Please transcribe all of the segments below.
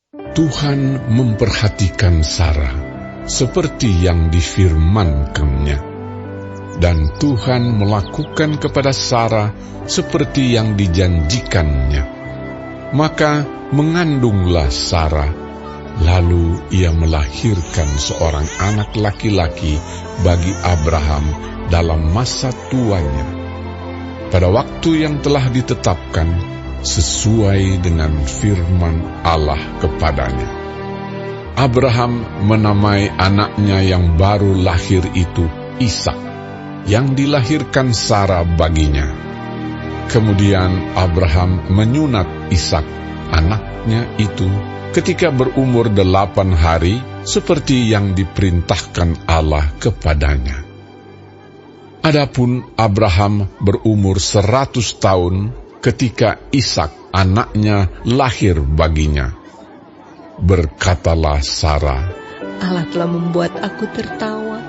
Tuhan memperhatikan Sarah seperti yang difirmankannya, dan Tuhan melakukan kepada Sarah seperti yang dijanjikannya. Maka mengandunglah Sarah, lalu ia melahirkan seorang anak laki-laki bagi Abraham dalam masa tuanya, pada waktu yang telah ditetapkan sesuai dengan firman Allah kepadanya. Abraham menamai anaknya yang baru lahir itu Ishak, yang dilahirkan Sarah baginya. Kemudian Abraham menyunat Ishak, anaknya itu, ketika berumur 8 hari, seperti yang diperintahkan Allah kepadanya. Adapun Abraham berumur 100 tahun ketika Ishak anaknya lahir baginya. Berkatalah Sarah, Allah telah membuat aku tertawa.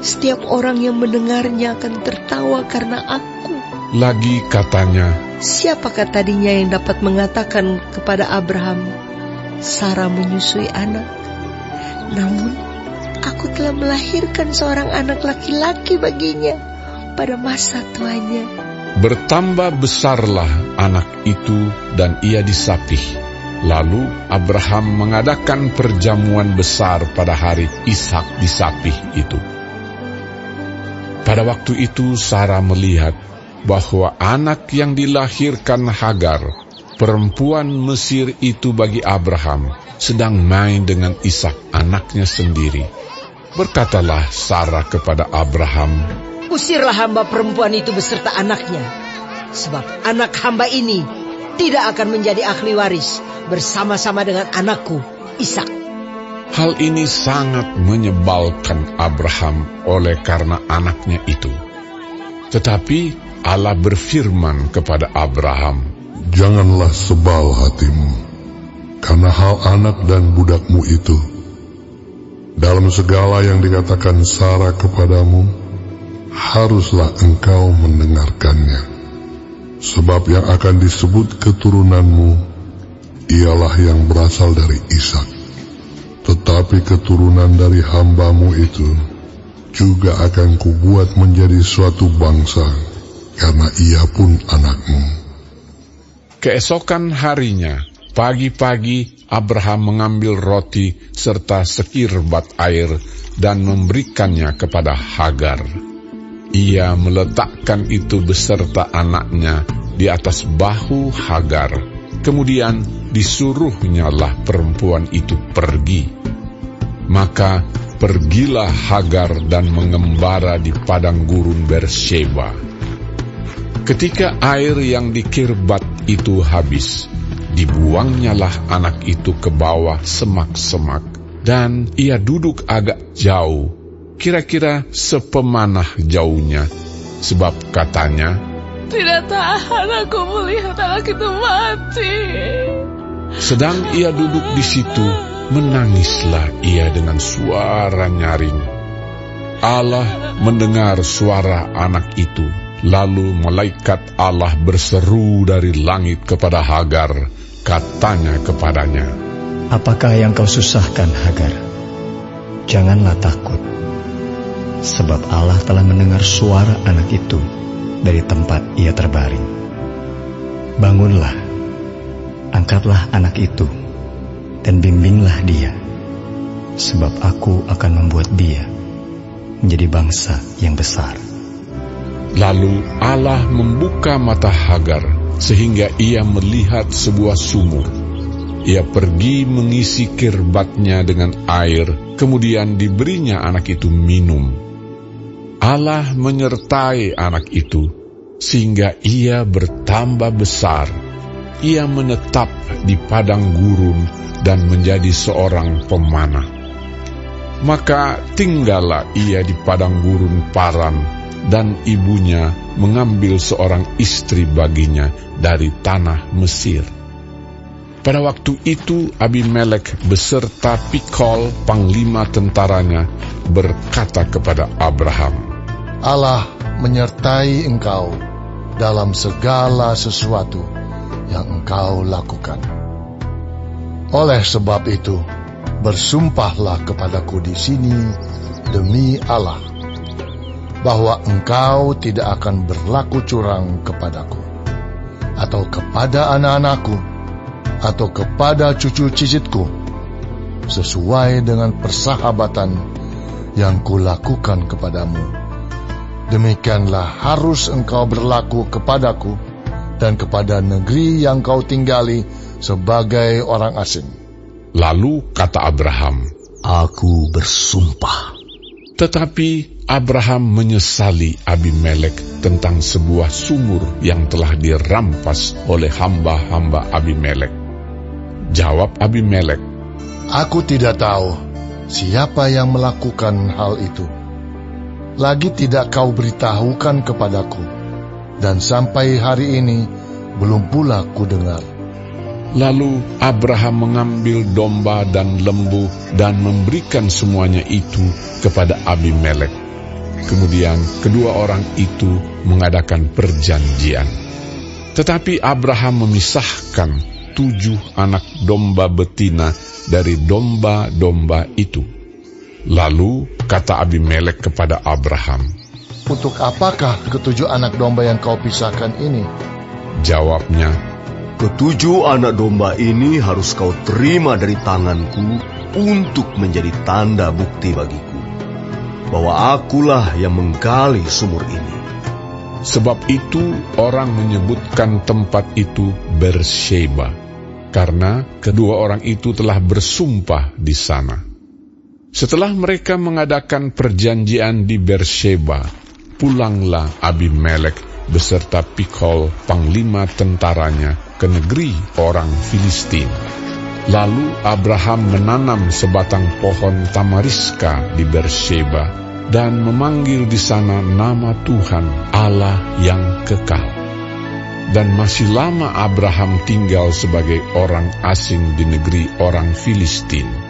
Setiap orang yang mendengarnya akan tertawa karena aku. Lagi katanya, siapakah tadinya yang dapat mengatakan kepada Abraham, Sarah menyusui anak? Namun, aku telah melahirkan seorang anak laki-laki baginya pada masa tuanya. Bertambah besarlah anak itu dan ia disapih. Lalu Abraham mengadakan perjamuan besar pada hari Ishak disapih itu. Pada waktu itu Sarah melihat bahwa anak yang dilahirkan Hagar, perempuan Mesir itu bagi Abraham, sedang main dengan Ishak anaknya sendiri. Berkatalah Sarah kepada Abraham, usirlah hamba perempuan itu beserta anaknya, sebab anak hamba ini tidak akan menjadi ahli waris bersama-sama dengan anakku Ishak. Hal ini sangat menyebalkan Abraham oleh karena anaknya itu. Tetapi Allah berfirman kepada Abraham, janganlah sebal hatimu karena hal anak dan budakmu itu. Dalam segala yang dikatakan Sarah kepadamu, haruslah engkau mendengarkannya. Sebab yang akan disebut keturunanmu ialah yang berasal dari Ishak. Tetapi keturunan dari hambamu itu juga akan kubuat menjadi suatu bangsa, karena ia pun anakmu. Keesokan harinya, pagi-pagi Abraham mengambil roti serta sekirbat air dan memberikannya kepada Hagar. Ia meletakkan itu beserta anaknya di atas bahu Hagar. Kemudian disuruhnyalah perempuan itu pergi. Maka pergilah Hagar dan mengembara di padang gurun Beersheba. Ketika air yang dikirbat itu habis, dibuangnyalah anak itu ke bawah semak-semak, dan ia duduk agak jauh, kira-kira sepemanah jauhnya, sebab katanya, tidak tahan aku melihat anak itu mati. Sedang ia duduk di situ, menangislah ia dengan suara nyaring. Allah mendengar suara anak itu. Lalu malaikat Allah berseru dari langit kepada Hagar, katanya kepadanya, apakah yang kau susahkan, Hagar? Janganlah takut, sebab Allah telah mendengar suara anak itu dari tempat ia terbaring. Bangunlah, angkatlah anak itu, dan bimbinglah dia, sebab aku akan membuat dia menjadi bangsa yang besar. Lalu Allah membuka mata Hagar, sehingga ia melihat sebuah sumur. Ia pergi mengisi kirbatnya dengan air, kemudian diberinya anak itu minum. Allah menyertai anak itu, sehingga ia bertambah besar. Ia menetap di padang gurun dan menjadi seorang pemanah. Maka tinggallah ia di padang gurun Paran, dan ibunya mengambil seorang istri baginya dari tanah Mesir. Pada waktu itu Abimelek beserta Pikol, panglima tentaranya, berkata kepada Abraham, Allah menyertai engkau dalam segala sesuatu yang engkau lakukan. Oleh sebab itu, bersumpahlah kepadaku di sini demi Allah, bahwa engkau tidak akan berlaku curang kepadaku, atau kepada anak-anakku, atau kepada cucu cicitku, sesuai dengan persahabatan yang kulakukan kepadamu. Demikianlah harus engkau berlaku kepadaku dan kepada negeri yang kau tinggali sebagai orang asing. Lalu kata Abraham, Aku bersumpah. tetapi Abraham menyesali Abimelek tentang sebuah sumur yang telah dirampas oleh hamba-hamba Abimelek. Jawab Abimelek, Aku tidak tahu siapa yang melakukan hal itu. Lagi tidak kau beritahukan kepadaku, dan sampai hari ini belum pula ku dengar. Lalu Abraham mengambil domba dan lembu dan memberikan semuanya itu kepada Abimelek. Kemudian kedua orang itu mengadakan perjanjian. Tetapi Abraham memisahkan 7 anak domba betina dari domba-domba itu. Lalu kata Abimelek kepada Abraham, Untuk apakah 7 anak domba yang kau pisahkan ini? Jawabnya, 7 anak domba ini harus kau terima dari tanganku untuk menjadi tanda bukti bagiku, bahwa akulah yang menggali sumur ini. sebab itu orang menyebutkan tempat itu Bersheba, karena kedua orang itu telah bersumpah di sana. Setelah mereka mengadakan perjanjian di Bersheba, pulanglah Abimelek beserta Pikhol, panglima tentaranya, ke negeri orang Filistin. Lalu Abraham menanam sebatang pohon tamariska di Bersheba dan memanggil di sana nama Tuhan Allah yang kekal. Dan masih lama Abraham tinggal sebagai orang asing di negeri orang Filistin.